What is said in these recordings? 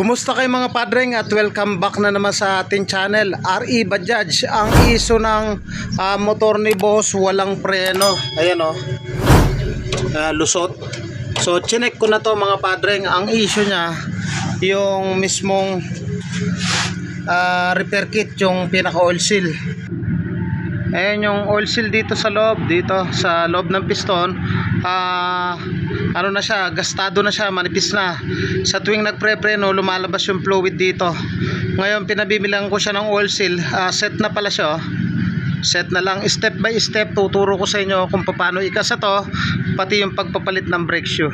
Kumusta kayo mga padreng at welcome back na naman sa ating channel RE Bajaj. Ang iso ng motor ni boss walang preno. Ayan o, lusot. So chinek ko na to mga padreng. Ang iso niya yung mismong repair kit, yung pinaka oil seal. Ayan yung oil seal dito sa loob, dito sa loob ng piston. Ano na siya, gastado na siya, manipis na. Sa tuwing nagpre-preno, lumalabas yung fluid dito. Ngayon pinabibilang ko siya ng oil seal. Set na pala siya, oh. Set na lang, step by step tuturo ko sa inyo kung paano ikasa to, pati yung pagpapalit ng brake shoe.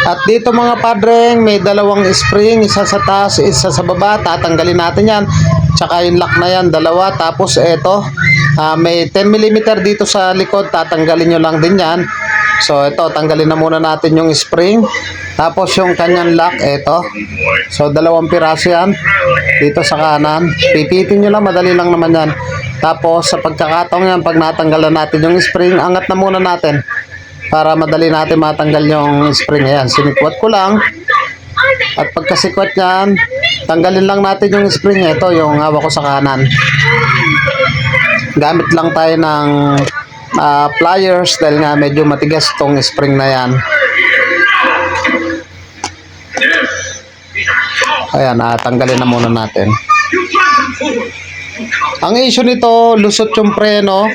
At dito mga padreng, may dalawang spring, isa sa taas, isa sa baba. Tatanggalin natin yan. Tsaka yung lock na yan, dalawa. Tapos ito, may 10mm dito sa likod. Tatanggalin nyo lang din yan. So ito, tanggalin na muna natin yung spring. Tapos yung kanyang lock, ito. So dalawang piraso yan. Dito sa kanan. Pipitin nyo lang, madali lang naman yan. Tapos sa pagkakataong yan, pag natanggal na natin yung spring, angat na muna natin para madali natin matanggal yung spring. Ayan, sinikwat ko lang. At pagkasikwat nyan, tanggalin lang natin yung spring. Ito yung hawak ko sa kanan. Gamit lang tayo ng pliers dahil nga medyo matigas tong spring na yan. Ayan, tanggalin na muna natin. Ang issue nito, lusot yung preno.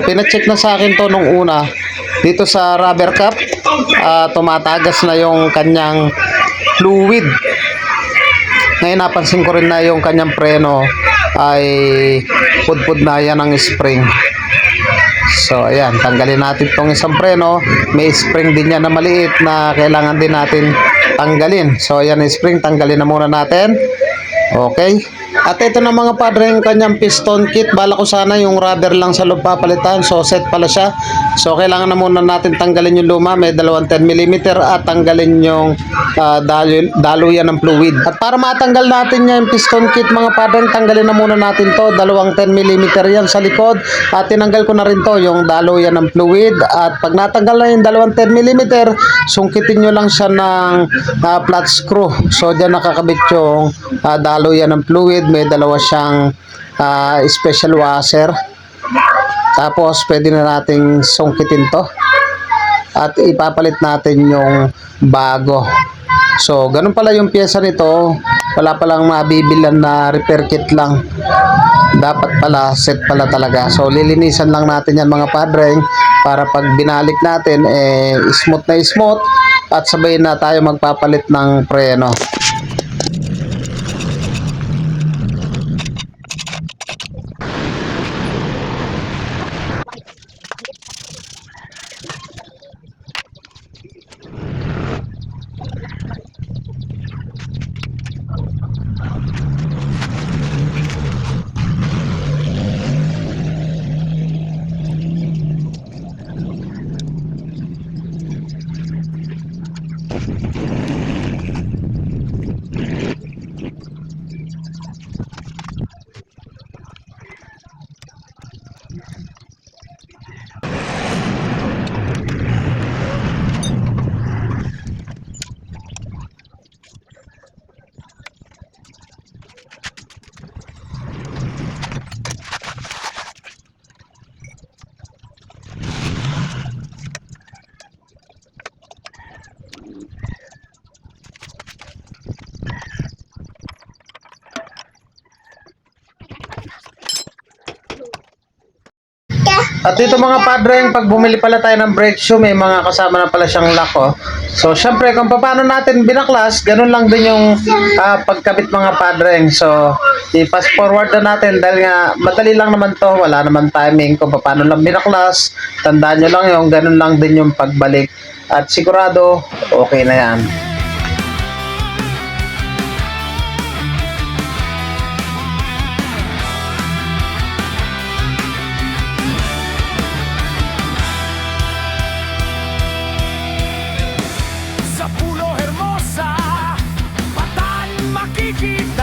Pinacheck na sa akin to nung una. Dito sa rubber cap, tumatagas na yung kanyang fluid. Ngayon napansin ko rin na yung kanyang preno ay pudpud na yan ang spring. So ayan, tanggalin natin tong isang preno. May spring din yan na maliit na kailangan din natin tanggalin. So ayan yung spring, tanggalin na muna natin. Okay. At ito na mga padre yung kanyang piston kit. Bala ko sana yung rubber lang sa loob papalitan. So set pala siya. So kailangan na muna natin tanggalin yung luma. May dalawang 10mm at tanggalin yung daluyan ng fluid. At para matanggal natin yung piston kit mga padre, tanggalin na muna natin to. Dalawang 10mm yan sa likod. At tinanggal ko na rin to yung daluyan ng fluid. At pag natanggal na yung dalawang 10mm, sungkitin nyo lang siya ng flat screw. So dyan nakakabit yung daluyan ng fluid. May dalawa siyang special washer. Tapos pwede na nating sungkitin to at ipapalit natin yung bago. So ganun pala yung pyesa nito. Wala palang mabibilan na repair kit lang. Dapat pala set pala talaga. So lilinisan lang natin yan mga padreng para pag binalik natin smooth na smooth at sabay na tayo magpapalit ng preno. At dito mga padre, pag bumili pala tayo ng brake shoe, may mga kasama na pala siyang lock, oh. So, syempre, kung paano natin binaklas, ganun lang din yung pagkabit mga padre. So, i-fast forward na natin dahil nga madali lang naman to, wala naman timing kung paano lang binaklas. Tandaan nyo lang yung ganun lang din yung pagbalik. At sigurado, okay na yan. Sa Pulo Hermosa, Bataan makikita